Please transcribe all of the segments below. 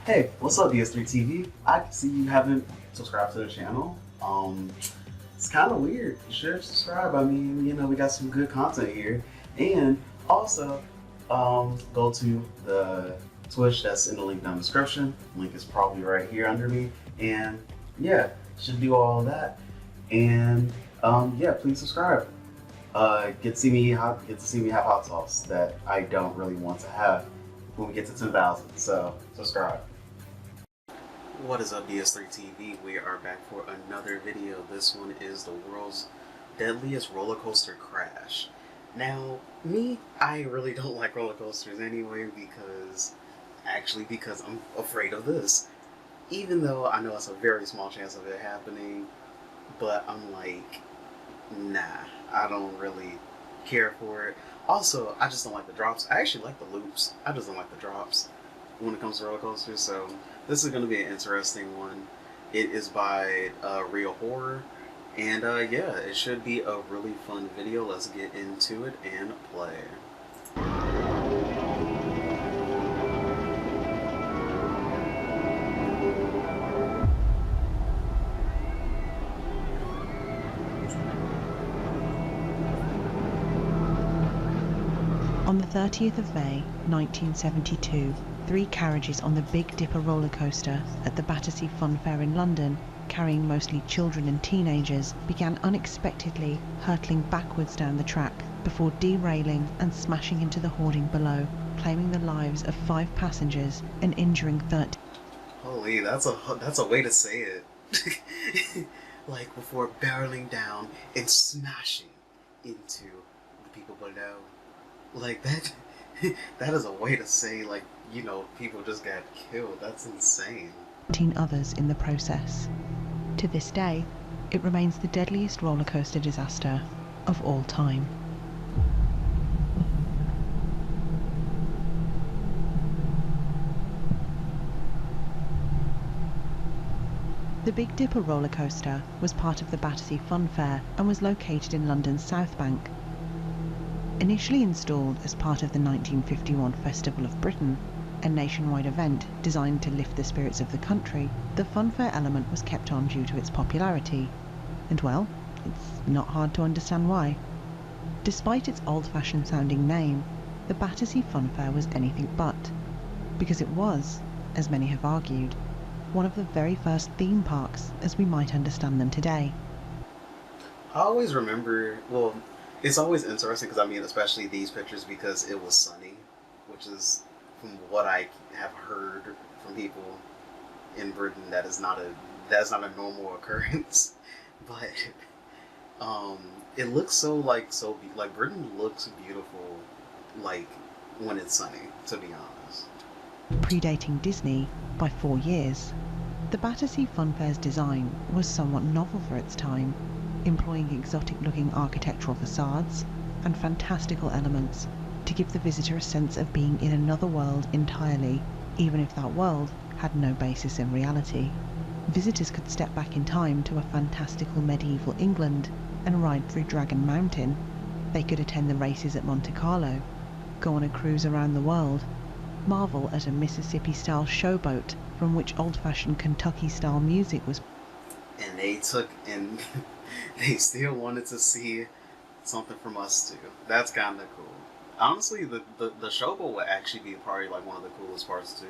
Hey, what's up, DS3 TV? I can see you haven't subscribed to the channel. It's kind of weird. You should subscribe. I mean, we got some good content here. And also, go to the Twitch that's in the link down in the description. Link is probably right here under me. And yeah, should do all of that. And yeah, please subscribe. Get to see me have hot sauce that I don't really want to have when we get to 10,000. So subscribe. What is up, DS3 TV? We are back for another video. This one is the world's deadliest roller coaster crash. Now, I really don't like roller coasters anyway because I'm afraid of this. Even though I know it's a very small chance of it happening, but I'm like, nah, I don't really care for it. Also, I just don't like the drops. I actually like the loops. I just don't like the drops when it comes to roller coasters. So this is going to be an interesting one. It is by Real Horror, and yeah, it should be a really fun video. Let's get into it and play. On the 30th of May, 1972, 3 carriages on the Big Dipper roller coaster at the Battersea Fun Fair in London, carrying mostly children and teenagers, began unexpectedly hurtling backwards down the track before derailing and smashing into the hoarding below, claiming the lives of 5 passengers and injuring 30. Holy, that's a way to say it. Like before barreling down and smashing into the people below. Like that that is a way to say, like, people just got killed. That's insane. 13 others in the process. To this day, it remains the deadliest roller coaster disaster of all time. The Big Dipper roller coaster was part of the Battersea Fun Fair and was located in London's South Bank. Initially installed as part of the 1951 Festival of Britain, a nationwide event designed to lift the spirits of the country, the fun fair element was kept on due to its popularity. And well, it's not hard to understand why. Despite its old-fashioned sounding name, the Battersea Fun Fair was anything but, because it was, as many have argued, one of the very first theme parks as we might understand them today. I always remember, well, it's always interesting because, I mean, especially these pictures, because it was sunny, which is, from what I have heard from people in Britain, that's not a normal occurrence. But it looks like Britain looks beautiful, like, when it's sunny, to be honest. Predating Disney by 4 years, the Battersea Fun Fair's design was somewhat novel for its time, employing exotic-looking architectural facades and fantastical elements to give the visitor a sense of being in another world entirely, even if that world had no basis in reality. Visitors could step back in time to a fantastical medieval England and ride through Dragon Mountain. They could attend the races at Monte Carlo, go on a cruise around the world, marvel at a Mississippi-style showboat from which old-fashioned Kentucky-style music was. And they still wanted to see something from us too. That's kind of cool. Honestly, the showboat would actually be probably like one of the coolest parts too.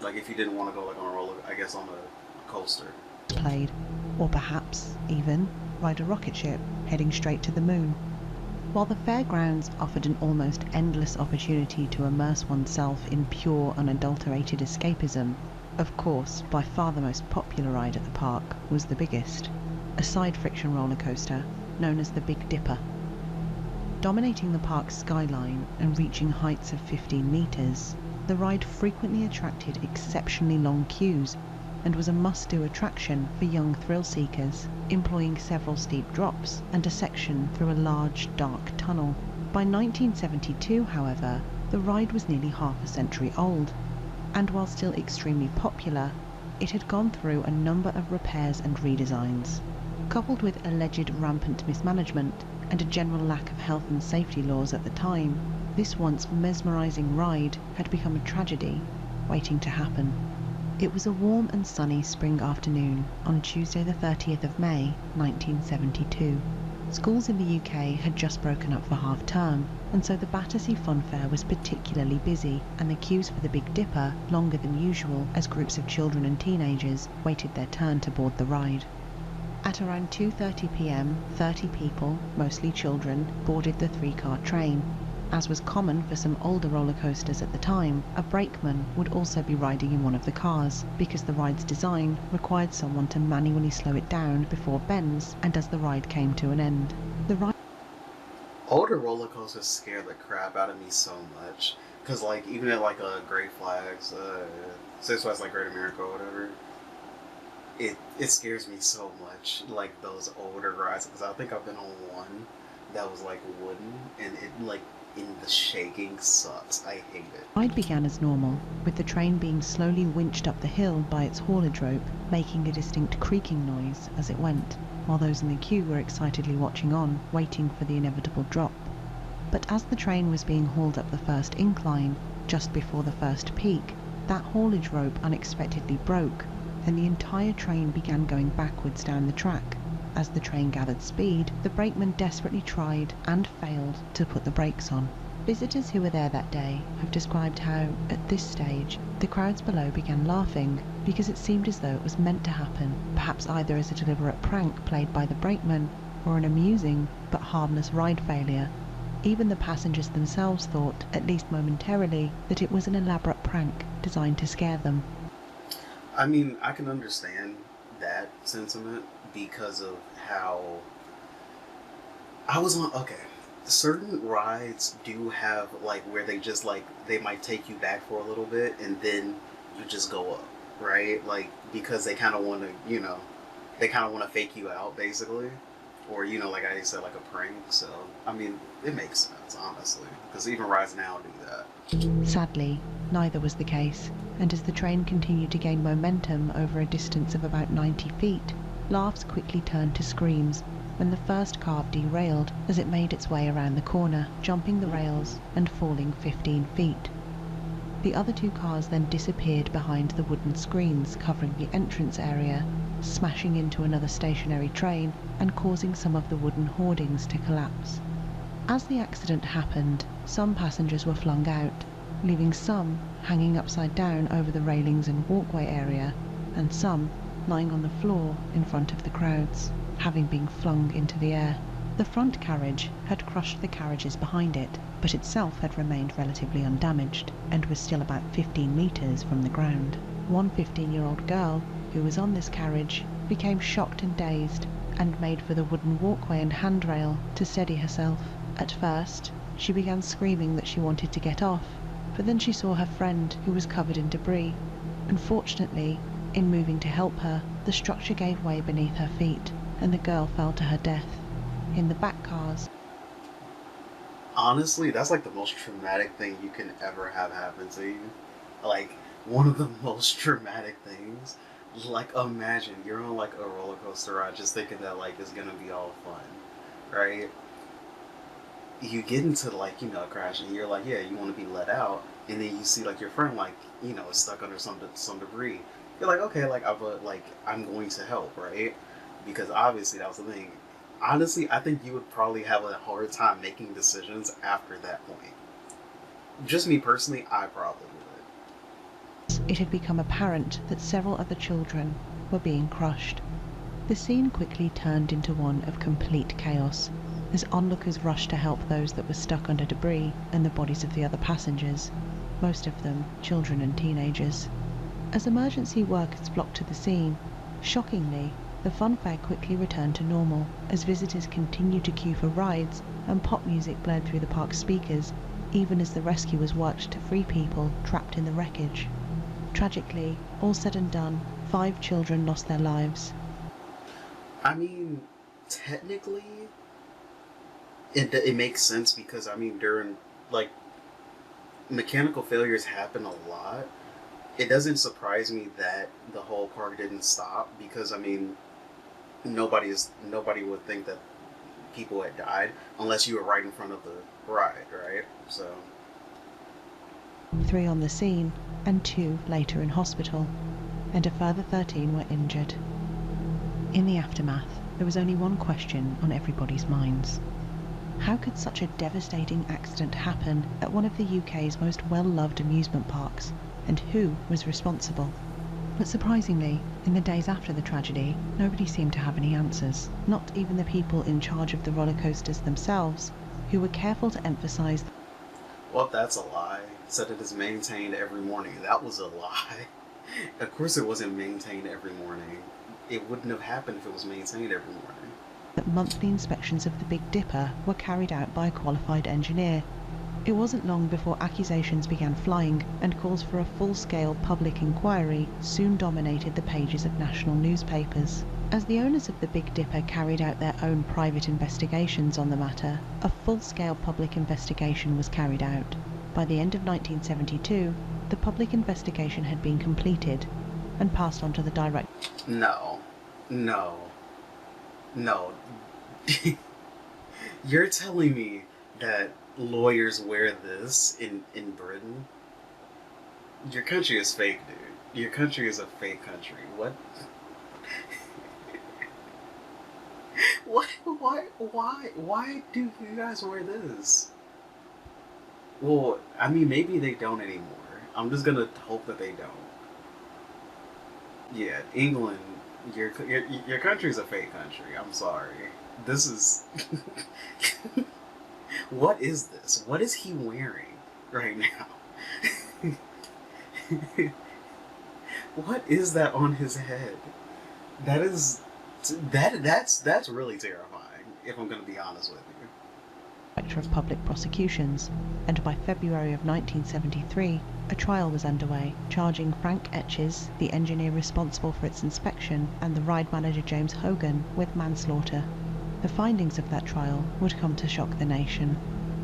Like if you didn't want to go like on a roller, I guess on a coaster. Played, or perhaps even ride a rocket ship heading straight to the moon. While the fairgrounds offered an almost endless opportunity to immerse oneself in pure, unadulterated escapism, of course, by far the most popular ride at the park was the biggest, a side friction roller coaster known as the Big Dipper. Dominating the park's skyline and reaching heights of 15 meters, the ride frequently attracted exceptionally long queues and was a must-do attraction for young thrill-seekers, employing several steep drops and a section through a large, dark tunnel. By 1972, however, the ride was nearly half a century old, and while still extremely popular, it had gone through a number of repairs and redesigns. Coupled with alleged rampant mismanagement and a general lack of health and safety laws at the time, this once mesmerizing ride had become a tragedy, waiting to happen. It was a warm and sunny spring afternoon on Tuesday the 30th of May, 1972. Schools in the UK had just broken up for half-term, and so the Battersea Fun Fair was particularly busy, and the queues for the Big Dipper longer than usual as groups of children and teenagers waited their turn to board the ride. At around 2:30 p.m, 30 people, mostly children, boarded the three-car train. As was common for some older roller coasters at the time, a brakeman would also be riding in one of the cars, because the ride's design required someone to manually slow it down before bends and as the ride came to an end. Older roller coasters scare the crap out of me so much. Because, like, even at, like, Great Flags, Six Flags, like, Great America or whatever, it scares me so much, like, those older rides. Because I think I've been on one that was, like, wooden, and it, like, in the shaking sucks. I hate it. The ride began as normal, with the train being slowly winched up the hill by its haulage rope, making a distinct creaking noise as it went, while those in the queue were excitedly watching on, waiting for the inevitable drop. But as the train was being hauled up the first incline, just before the first peak, that haulage rope unexpectedly broke, and the entire train began going backwards down the track. As the train gathered speed, the brakeman desperately tried and failed to put the brakes on. Visitors who were there that day have described how, at this stage, the crowds below began laughing because it seemed as though it was meant to happen, perhaps either as a deliberate prank played by the brakeman or an amusing but harmless ride failure. Even the passengers themselves thought, at least momentarily, that it was an elaborate prank designed to scare them. I mean, I can understand that sentiment because of how I was on. Okay, certain rides do have like where they just like they might take you back for a little bit and then you just go up, right? Like because they kind of want to, they kind of want to fake you out basically, or like I said, like a prank. So I mean, it makes sense honestly because even rides now do that. Sadly, neither was the case, and as the train continued to gain momentum over a distance of about 90 feet, laughs quickly turned to screams when the first car derailed as it made its way around the corner, jumping the rails and falling 15 feet. The other two cars then disappeared behind the wooden screens covering the entrance area, smashing into another stationary train and causing some of the wooden hoardings to collapse. As the accident happened, some passengers were flung out, leaving some hanging upside down over the railings and walkway area, and some lying on the floor in front of the crowds, having been flung into the air. The front carriage had crushed the carriages behind it, but itself had remained relatively undamaged, and was still about 15 metres from the ground. One 15-year-old girl who was on this carriage became shocked and dazed, and made for the wooden walkway and handrail to steady herself. At first, she began screaming that she wanted to get off, but then she saw her friend who was covered in debris. Unfortunately, in moving to help her, the structure gave way beneath her feet, and the girl fell to her death. In the back cars, Honestly, that's like the most traumatic thing you can ever have happen to you. Like one of the most traumatic things. Like imagine you're on like a roller coaster ride, just thinking that like it's gonna be all fun, right? You get into like a crash, and you're like, yeah, you want to be let out, and then you see like your friend like is stuck under some debris. You're like, okay, like I'm going to help, right? Because obviously that was the thing. Honestly, I think you would probably have a hard time making decisions after that point. Just me personally, I probably would. it had become apparent that several other children were being crushed. The scene quickly turned into one of complete chaos, as onlookers rushed to help those that were stuck under debris and the bodies of the other passengers, most of them children and teenagers. As emergency workers flocked to the scene, shockingly, the fun fair quickly returned to normal as visitors continued to queue for rides and pop music blared through the park's speakers, even as the rescuers worked to free people trapped in the wreckage. Tragically, all said and done, 5 children lost their lives. I mean, technically, it makes sense because I mean during like mechanical failures happen a lot. It doesn't surprise me that the whole park didn't stop because I mean nobody would think that people had died unless you were right in front of the ride, right? So 3 on the scene and 2 later in hospital, and a further 13 were injured. In the aftermath, there was only one question on everybody's minds. How could such a devastating accident happen at one of the UK's most well-loved amusement parks, and who was responsible? But surprisingly, in the days after the tragedy, nobody seemed to have any answers, not even the people in charge of the roller coasters themselves, who were careful to emphasise. Well, that's a lie. Said it is maintained every morning. That was a lie. Of course it wasn't maintained every morning. It wouldn't have happened if it was maintained every morning. That monthly inspections of the Big Dipper were carried out by a qualified engineer. It wasn't long before accusations began flying, and calls for a full-scale public inquiry soon dominated the pages of national newspapers. As the owners of the Big Dipper carried out their own private investigations on the matter, a full-scale public investigation was carried out. By the end of 1972, the public investigation had been completed and passed on to the direct. No. You're telling me that lawyers wear this in Britain? Your country is fake, dude. Your country is a fake country. What? Why do you guys wear this? Well, I mean, maybe they don't anymore. I'm just gonna hope that they don't. Yeah, England, your country's a fake country. I'm sorry. This is... What is this? What is he wearing right now? What is that on his head? That's really terrifying, if I'm going to be honest with you. Director of Public Prosecutions, and by February of 1973, a trial was underway, charging Frank Etches, the engineer responsible for its inspection, and the ride manager James Hogan with manslaughter. The findings of that trial would come to shock the nation.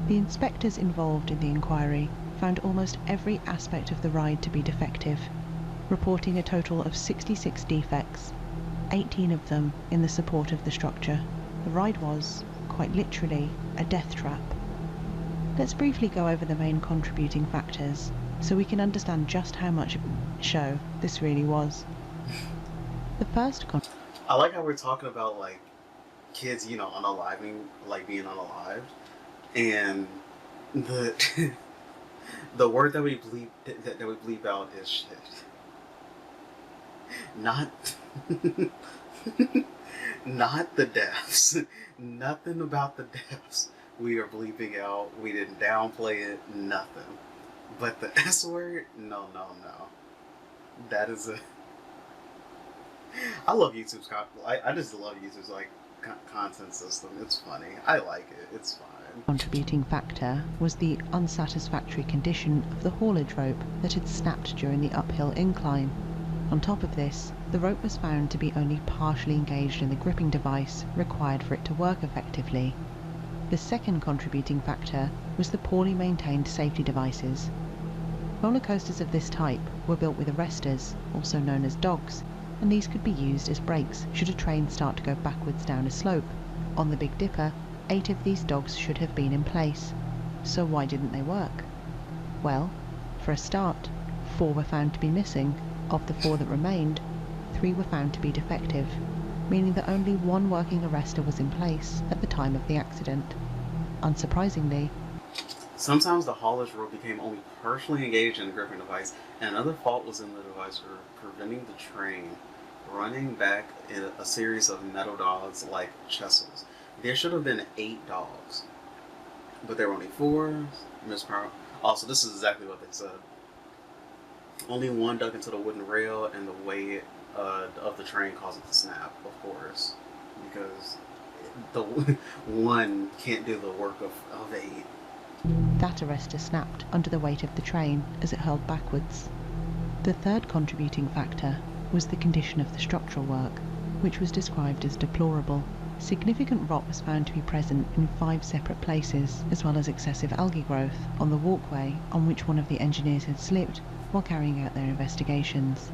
The inspectors involved in the inquiry found almost every aspect of the ride to be defective, reporting a total of 66 defects, 18 of them in the support of the structure. The ride was, quite literally, a death trap. Let's briefly go over the main contributing factors so we can understand just how much show this really was. The first I like how we're talking about, like, kids, unaliving, like being unalived, and the the word that we bleep out is shit. Not not the deaths. Nothing about the deaths we are bleeping out. We didn't downplay it. Nothing. But the S word, no. That is a. I love YouTube's I just love YouTube's content system. It's funny. I like it. It's fine. Contributing factor was the unsatisfactory condition of the haulage rope that had snapped during the uphill incline. On top of this, the rope was found to be only partially engaged in the gripping device required for it to work effectively. The second contributing factor was the poorly maintained safety devices. Roller coasters of this type were built with arresters, also known as dogs, and these could be used as brakes should a train start to go backwards down a slope. On the Big Dipper, 8 of these dogs should have been in place. So why didn't they work? Well, for a start, 4 were found to be missing. Of the 4 that remained, 3 were found to be defective, meaning that only 1 working arrestor was in place at the time of the accident. Unsurprisingly, sometimes the haulage rope became only partially engaged in the gripping device, and another fault was in the device for preventing the train running back in a series of metal dogs like chestles. There should have been 8 dogs, but there were only 4. Also, this is exactly what they said. Only 1 dug into the wooden rail, and the weight of the train caused it to snap, of course, because the 1 can't do the work of 8. That arrestor snapped under the weight of the train as it hurled backwards. The third contributing factor was the condition of the structural work, which was described as deplorable. Significant rot was found to be present in 5 separate places, as well as excessive algae growth on the walkway on which one of the engineers had slipped while carrying out their investigations.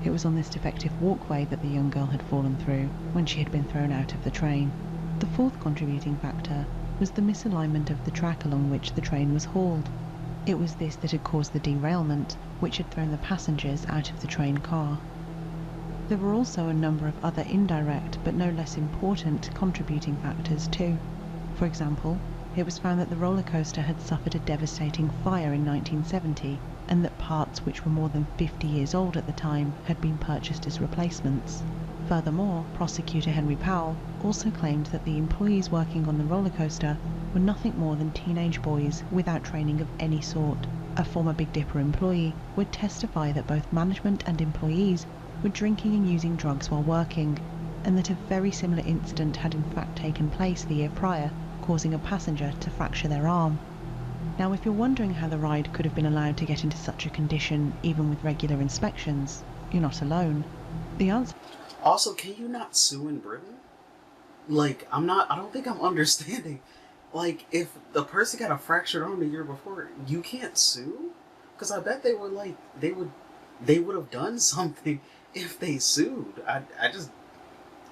It was on this defective walkway that the young girl had fallen through when she had been thrown out of the train. The fourth contributing factor was the misalignment of the track along which the train was hauled. It was this that had caused the derailment, which had thrown the passengers out of the train car. There were also a number of other indirect but no less important contributing factors too. For example, it was found that the roller coaster had suffered a devastating fire in 1970 and that parts which were more than 50 years old at the time had been purchased as replacements. Furthermore, prosecutor Henry Powell also claimed that the employees working on the roller coaster were nothing more than teenage boys without training of any sort. A former Big Dipper employee would testify that both management and employees were drinking and using drugs while working, and that a very similar incident had in fact taken place the year prior, causing a passenger to fracture their arm. Now, if you're wondering how the ride could have been allowed to get into such a condition even with regular inspections, you're not alone. The answer... Also, can you not sue in Britain? Like, I don't think I'm understanding. Like, if the person got a fractured arm the year before, you can't sue? Because I bet they were like, they would have done something if they sued. I just,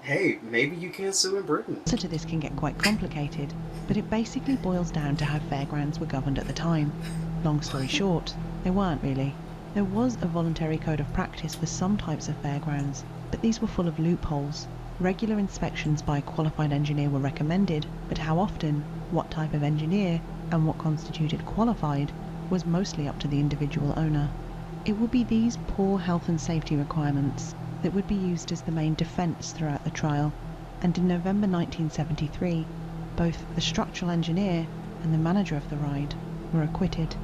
hey, maybe you can't sue in Britain. The answer to this can get quite complicated, but it basically boils down to how fairgrounds were governed at the time. Long story short, they weren't really. There was a voluntary code of practice for some types of fairgrounds, but these were full of loopholes. Regular inspections by a qualified engineer were recommended, but how often, what type of engineer, and what constituted qualified was mostly up to the individual owner. It would be these poor health and safety requirements that would be used as the main defence throughout the trial, and in November 1973, both the structural engineer and the manager of the ride were acquitted.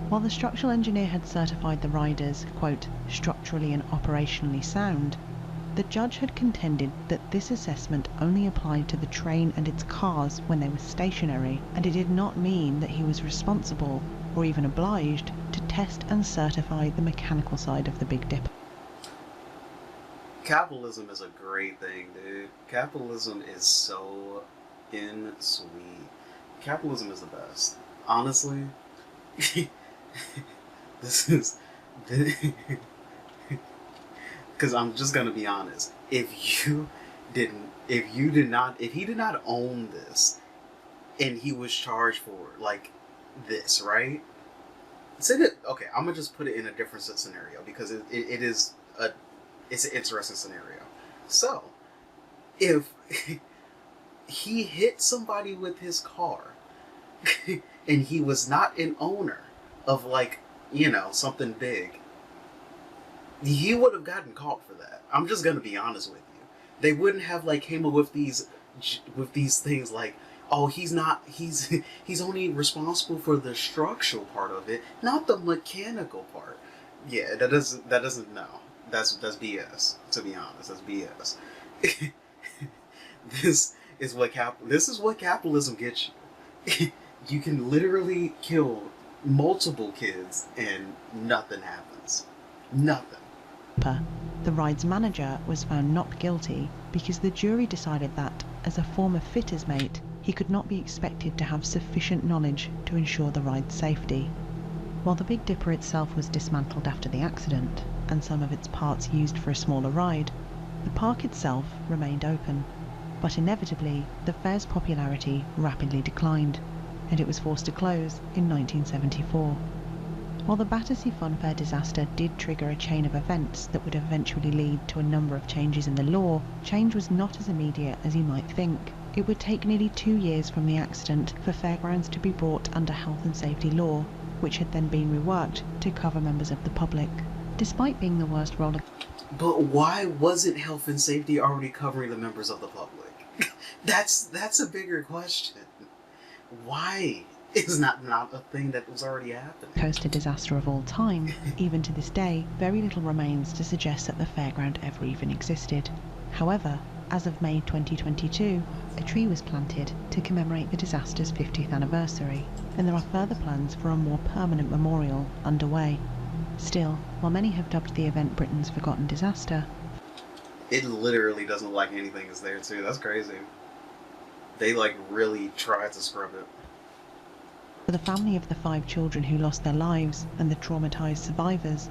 While the structural engineer had certified the ride as, quote, structurally and operationally sound, the judge had contended that this assessment only applied to the train and its cars when they were stationary, and it did not mean that he was responsible, or even obliged, to test and certify the mechanical side of the Big Dipper. Capitalism is a great thing, dude. Capitalism is so sweet. Capitalism is the best. Honestly, this is... Because I'm just gonna be honest. If he did not own this, and he was charged for like this, right? Say that. Okay, I'm gonna just put it in a different scenario because it's an interesting scenario. So, if he hit somebody with his car, and he was not an owner of like something big, he would have gotten caught for that. I'm just gonna be honest with you. They wouldn't have like came up with these things like, oh, he's only responsible for the structural part of it, not the mechanical part. Yeah, that doesn't no. That's BS. To be honest, that's BS. This is what capitalism gets you. You can literally kill multiple kids and nothing happens. Nothing. The ride's manager was found not guilty because the jury decided that, as a former fitter's mate, he could not be expected to have sufficient knowledge to ensure the ride's safety. While the Big Dipper itself was dismantled after the accident, and some of its parts used for a smaller ride, the park itself remained open. But inevitably, the fair's popularity rapidly declined, and it was forced to close in 1974. While the Battersea Funfair disaster did trigger a chain of events that would eventually lead to a number of changes in the law, change was not as immediate as you might think. It would take nearly 2 years from the accident for fairgrounds to be brought under health and safety law, which had then been reworked to cover members of the public. Despite being the worst roller... But why wasn't health and safety already covering the members of the public? That's a bigger question. Why is not a thing that was already happening? Coaster disaster of all time, even to this day, very little remains to suggest that the fairground ever even existed. However, as of May 2022, a tree was planted to commemorate the disaster's 50th anniversary, and there are further plans for a more permanent memorial underway. Still, while many have dubbed the event Britain's forgotten disaster, it literally doesn't look like anything is there too. That's crazy. They like really tried to scrub it. For the family of the 5 children who lost their lives and the traumatised survivors,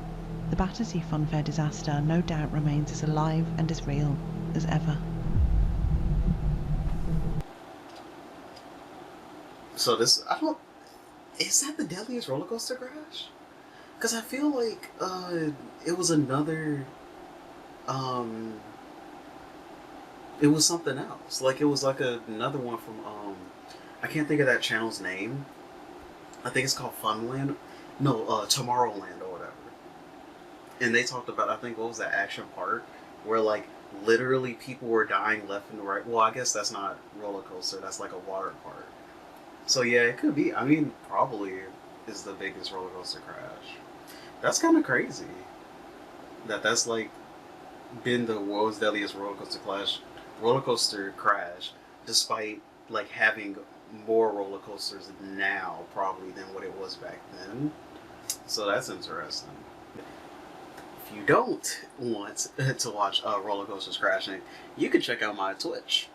the Battersea Funfair disaster no doubt remains as alive and as real as ever. So this, Is that the Deadliest roller coaster crash? Because I feel like it was another. Um, it was something else. Like it was like another one from. I can't think of that channel's name. I think it's called Funland. No, Tomorrowland or whatever. And they talked about, I think, what was that action park where like literally people were dying left and right. Well, I guess that's not roller coaster. That's like a water park. So yeah, it could be. I mean, probably is the biggest roller coaster crash. That's kind of crazy. That's like been the world's deadliest roller coaster crash, despite like having more roller coasters now probably than what it was back then. So that's interesting. If you don't want to watch roller coasters crashing, you can check out my Twitch,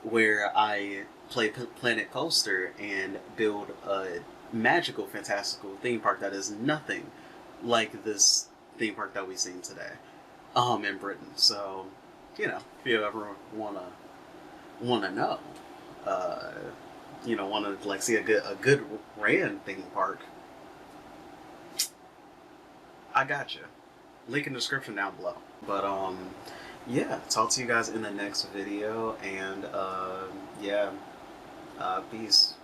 where I play Planet Coaster and build a magical, fantastical theme park that is nothing like this theme park that we've seen today, in Britain. So, you know, if you ever wanna know, uh, want to like see a good ran theme park, I got you. Link in the description down below. But yeah, talk to you guys in the next video, and yeah, peace.